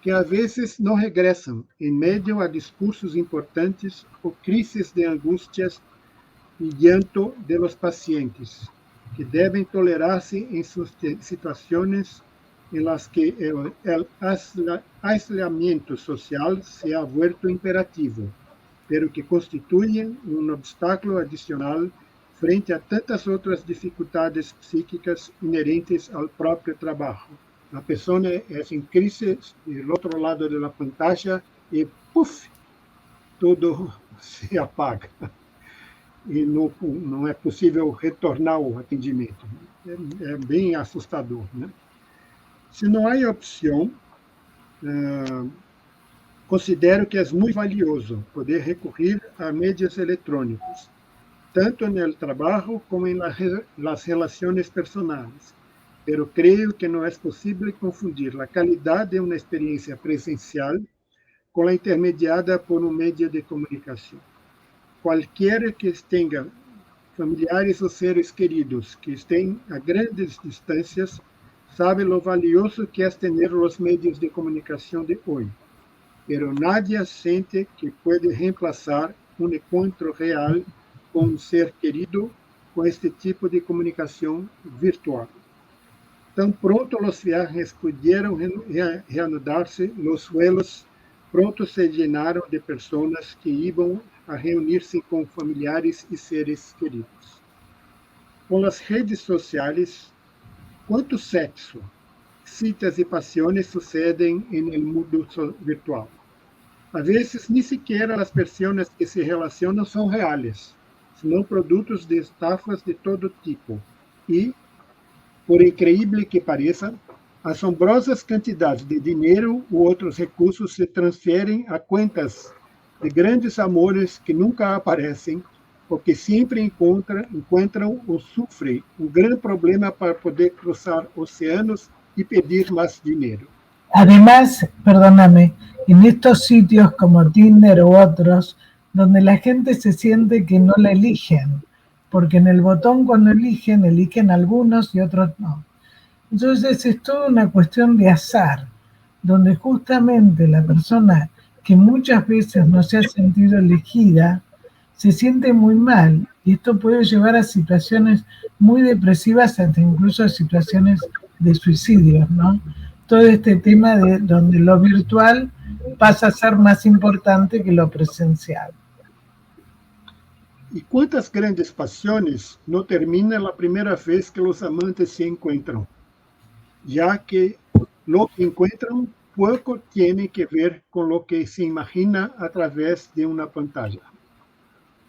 que a veces no regresan en medio a discursos importantes o crisis de angustias y llanto de los pacientes, que deben tolerarse en sus situaciones en las que el aislamiento social se ha vuelto imperativo, pero que constituyen un obstáculo adicional frente a tantas otras dificultades psíquicas inherentes al propio trabajo. La persona es en crisis del otro lado de la pantalla y ¡puf!, todo se apaga. E não é possível retornar ao atendimento. É bem assustador, né? Se não há opção, considero que é muito valioso poder recorrer a meios eletrônicos, tanto no trabalho como em las relações personais. Pero creio que não é possível confundir a qualidade de uma experiência presencial com a intermediada por um meio de comunicação. Qualquer que tenha familiares ou seres queridos que estén a grandes distâncias, sabe lo valioso que é ter os meios de comunicação de hoje. Pero nadie sente que pode reemplazar um encontro real com um ser querido com este tipo de comunicação virtual. Tão pronto os viajes pudieron reanudar-se, os vuelos pronto se llenaram de pessoas que iam a reunir-se com familiares e seres queridos. Com as redes sociais, quanto sexo, citas e paixões sucedem no mundo virtual. A vezes, nem sequer as pessoas que se relacionam são reais, senão produtos de estafas de todo tipo. E, por incrível que pareça, assombrosas quantidades de dinheiro ou outros recursos se transferem a contas de grandes amores que nunca aparecem, ou que sempre encontram ou sofrem um grande problema para poder cruzar oceanos e pedir mais dinheiro. Además, perdóname, en estos sitios como Tinder u otros, donde la gente se siente que no la eligen, porque en el botón cuando eligen algunos y otros no. Entonces es toda una cuestión de azar, donde justamente la persona que muchas veces no se ha sentido elegida, se siente muy mal, y esto puede llevar a situaciones muy depresivas, hasta incluso a situaciones de suicidio, ¿no? Todo este tema de donde lo virtual pasa a ser más importante que lo presencial. E quantas grandes paixões não terminam a primeira vez que os amantes se encontram, já que lo que encontram pouco tem que ver com lo que se imagina através de uma pantalla.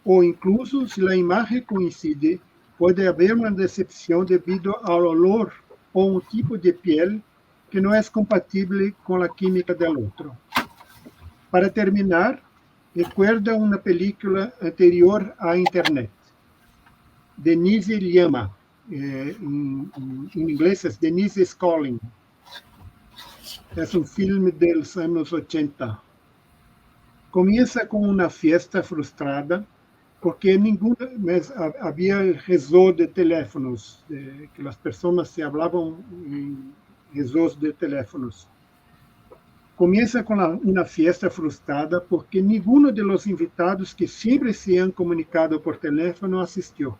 Ou incluso, se a imagem coincide, pode haver uma decepção devido ao olor ou um tipo de pele que não é compatível com a química do outro. Para terminar, recuerda uma película anterior à internet. Denise Llama, em inglês é Denise is Calling. É um filme dos anos 80. Começa com uma festa frustrada, porque havia rezo de teléfonos, que as pessoas se falavam em rezos de teléfonos. Comienza con una fiesta frustrada porque ninguno de los invitados que siempre se han comunicado por teléfono asistió.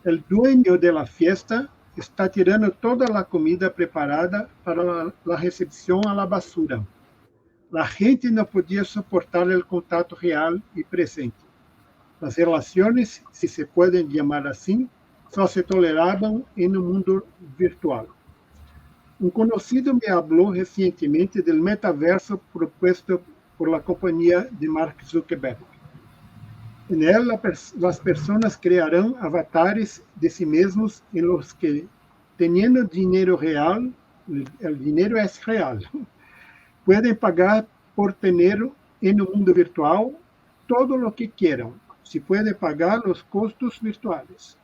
El dueño de la fiesta está tirando toda la comida preparada para la recepción a la basura. La gente no podía soportar el contacto real y presente. Las relaciones, si se pueden llamar así, só se toleraban en un mundo virtual. Un conocido me habló recientemente del metaverso propuesto por la compañía de Mark Zuckerberg. En él, las personas crearán avatares de sí mismos en los que, teniendo dinero real, el dinero es real, pueden pagar por tener en el mundo virtual todo lo que quieran. Se puede pagar los costos virtuales.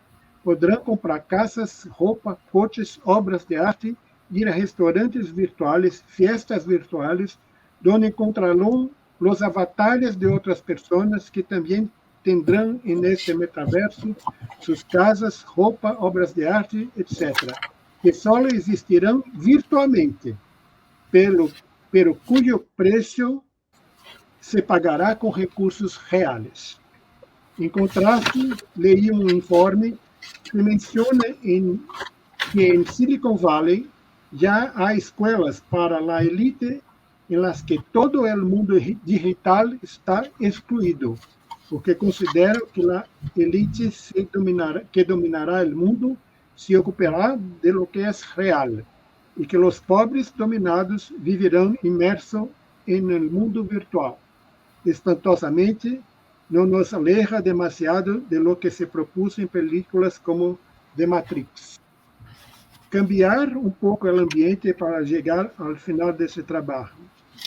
Podrán comprar casas, ropa, coches, obras de arte, ir a restaurantes virtuales, fiestas virtuales, donde encontrarán los avatares de otras personas que también tendrán en este metaverso sus casas, ropa, obras de arte, etc., que solo existirán virtualmente, pero cuyo precio se pagará con recursos reales. En contraste, leí un informe que menciona que en Silicon Valley ya hay escuelas para la élite en las que todo el mundo digital está excluido, porque considero que la élite que dominará el mundo se ocupará de lo que es real y que los pobres dominados vivirán inmersos en el mundo virtual. Espantosamente, no nos aleja demasiado de lo que se propuso en películas como The Matrix. Cambiar un poco el ambiente para llegar al final de ese trabajo.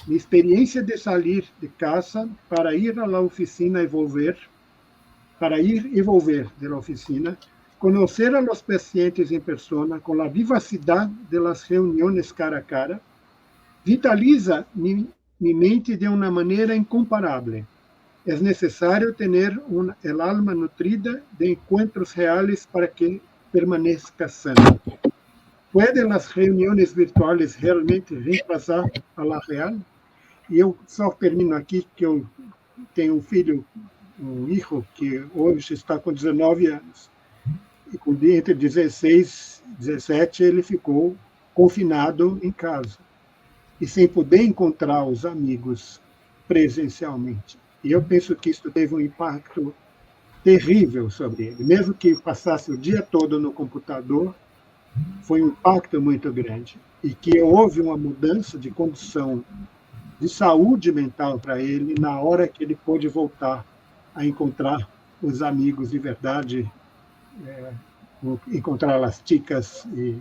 Mi experiencia de salir de casa para ir a la oficina y volver, de la oficina, conocer a los pacientes en persona con la vivacidad de las reuniones cara a cara, vitaliza mi mente de una manera incomparable. Es necesario tener el alma nutrida de encuentros reales para que permanezca sana. ¿Pueden las reuniones virtuales realmente reemplazar a la real? E eu só termino aqui que eu tenho um filho, um hijo, que hoje está com 19 anos. E entre 16 e 17 ele ficou confinado em casa. E sem poder encontrar os amigos presencialmente. E eu penso que isso teve um impacto terrível sobre ele. Mesmo que passasse o dia todo no computador, foi um impacto muito grande. E que houve uma mudança de condição de saúde mental para ele na hora que ele pôde voltar a encontrar os amigos de verdade, encontrar as chicas e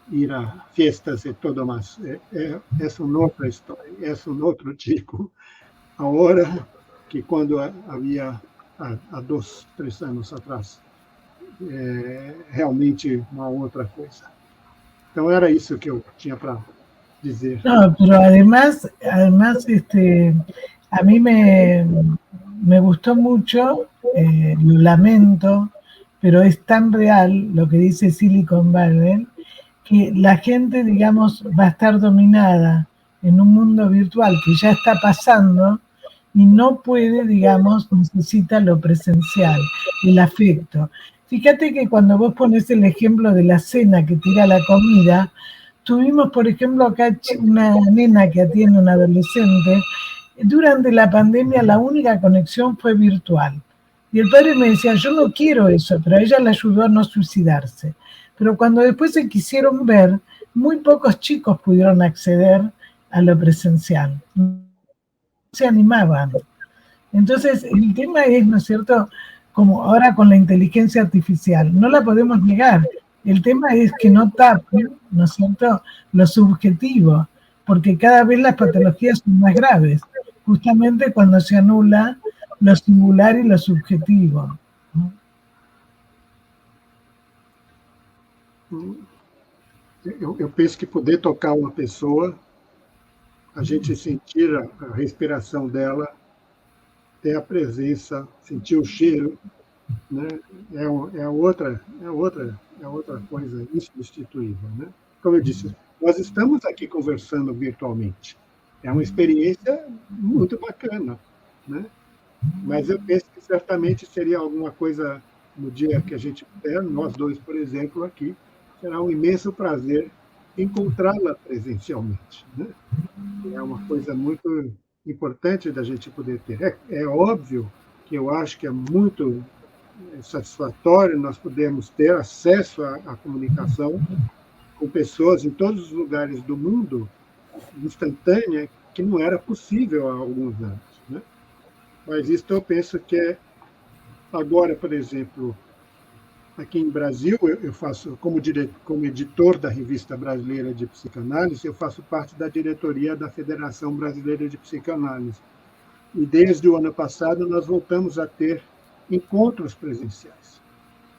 ir a festas e tudo mais. É uma outra história, é um outro tipo. Agora que quando havia há 2, 3 anos atrás, realmente uma outra coisa. Então era isso que eu tinha para dizer. No, pero además a mí me gustó mucho, lo lamento, pero es tan real lo que dice Silicon Valley, que la gente, digamos, va a estar dominada en un mundo virtual que ya está pasando y no puede, digamos, necesita lo presencial, el afecto. Fíjate que cuando vos pones el ejemplo de la cena que tira la comida, tuvimos, por ejemplo, acá una nena que atiende a un adolescente. Durante la pandemia la única conexión fue virtual. Y el padre me decía, yo no quiero eso, pero a ella le ayudó a no suicidarse. Pero cuando después se quisieron ver, muy pocos chicos pudieron acceder a lo presencial. No se animaban. Entonces, el tema es, ¿no es cierto?, como ahora con la inteligencia artificial, no la podemos negar. El tema es que no tape, ¿no es cierto?, lo subjetivo, porque cada vez las patologías son más graves, justamente cuando se anula lo singular y lo subjetivo. Eu penso que poder tocar uma pessoa, a gente sentir a respiração dela, ter a presença, sentir o cheiro, né? É outra coisa insubstituível, né? Como eu disse, nós estamos aqui conversando virtualmente, é uma experiência muito bacana, né? Mas eu penso que certamente seria alguma coisa no dia que a gente puder, nós dois, por exemplo, aqui, será um imenso prazer encontrá-la presencialmente, né? É uma coisa muito importante da gente poder ter. É óbvio que eu acho que é muito satisfatório nós podermos ter acesso à comunicação com pessoas em todos os lugares do mundo, instantânea, que não era possível há alguns anos, né? Mas isso eu penso que agora, por exemplo, aqui em Brasil, eu faço, como editor da Revista Brasileira de Psicanálise, eu faço parte da diretoria da Federação Brasileira de Psicanálise. E desde o ano passado nós voltamos a ter encontros presenciais.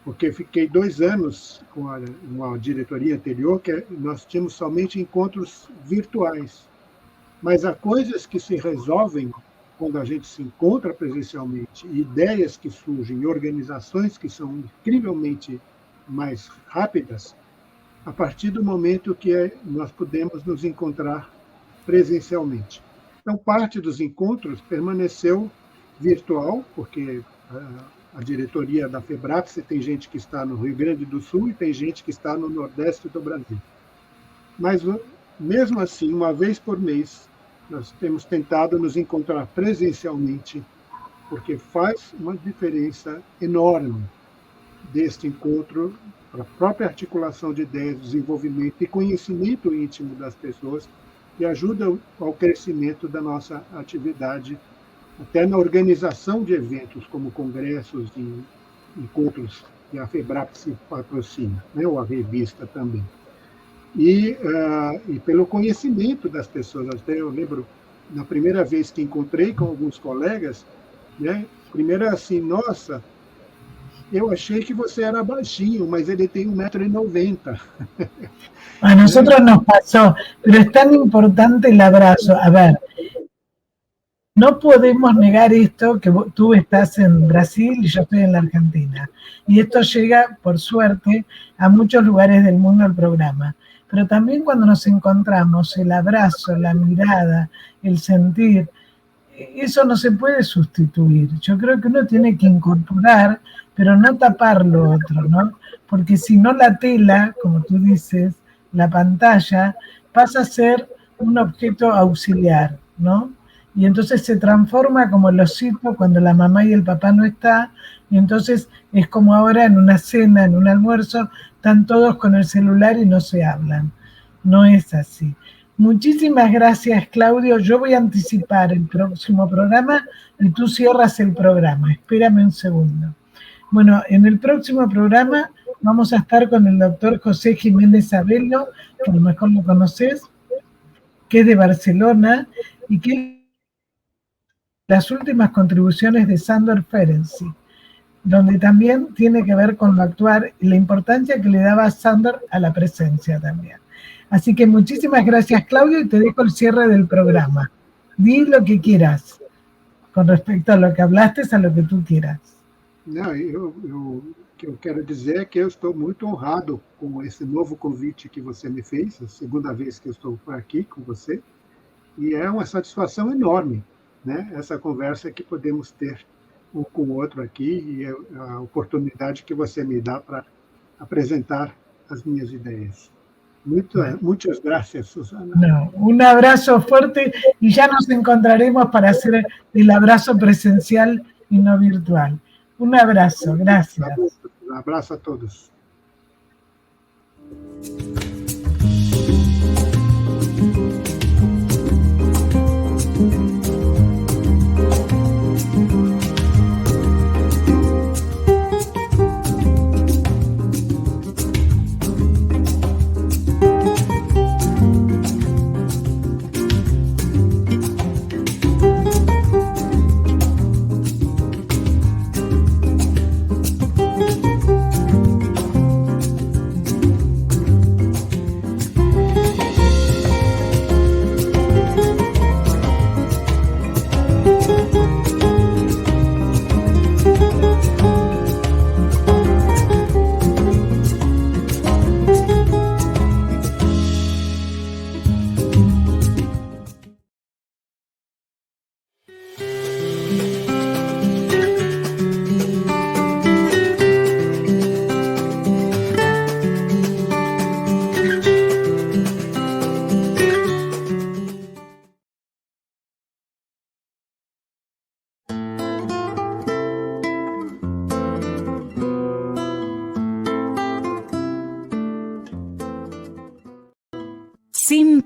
Porque fiquei 2 anos com uma diretoria anterior que nós tínhamos somente encontros virtuais. Mas há coisas que se resolvem quando a gente se encontra presencialmente, ideias que surgem, organizações que são incrivelmente mais rápidas, a partir do momento que nós podemos nos encontrar presencialmente. Então, parte dos encontros permaneceu virtual, porque a diretoria da FEBRAPSE tem gente que está no Rio Grande do Sul e tem gente que está no Nordeste do Brasil. Mas, mesmo assim, uma vez por mês, nós temos tentado nos encontrar presencialmente, porque faz uma diferença enorme deste encontro para a própria articulação de ideias, desenvolvimento e conhecimento íntimo das pessoas, que ajuda ao crescimento da nossa atividade, até na organização de eventos, como congressos e encontros que a FEBRAPSE patrocina, né, ou a revista também. E pelo conhecimento das pessoas. Até eu lembro, na primeira vez que encontrei com alguns colegas, né, primeiro assim, nossa, eu achei que você era baixinho, mas ele tem 1,90 m. A nosotros nos pasó, pero es tan importante el abrazo. A ver, no podemos negar esto, que tú estás en Brasil y yo estoy en la Argentina. Y esto llega, por suerte, a muchos lugares del mundo el programa. Pero también cuando nos encontramos, el abrazo, la mirada, el sentir, eso no se puede sustituir. Yo creo que uno tiene que incorporar, pero no tapar lo otro, ¿no? Porque si no, la tela, como tú dices, la pantalla, pasa a ser un objeto auxiliar, ¿no? Y entonces se transforma como el osito cuando la mamá y el papá no están, y entonces es como ahora en una cena, en un almuerzo, están todos con el celular y no se hablan. No es así. Muchísimas gracias, Claudio. Yo voy a anticipar el próximo programa y tú cierras el programa. Espérame un segundo. Bueno, en el próximo programa vamos a estar con el doctor José Jiménez Abello, que a lo mejor lo conoces, que es de Barcelona y que las últimas contribuciones de Sándor Ferenczi, donde también tiene que ver con lo actuar y la importancia que le daba Sándor a la presencia también. Así que muchísimas gracias, Claudio, y te dejo el cierre del programa. Di lo que quieras con respecto a lo que hablaste, a lo que tú quieras. Não, o que eu quero dizer é que eu estou muito honrado com esse novo convite que você me fez, a segunda vez que eu estou por aqui com você, e é uma satisfação enorme, né, essa conversa que podemos ter um com o outro aqui e a oportunidade que você me dá para apresentar as minhas ideias. Muchas gracias, Susana. No, un abrazo fuerte y ya nos encontraremos para hacer el abrazo presencial y no virtual. Un abrazo, gracias. Un abrazo a todos.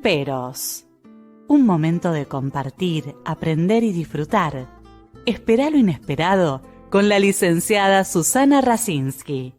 peros. Un momento de compartir, aprender y disfrutar. Espera lo inesperado con la licenciada Susana Rasinski.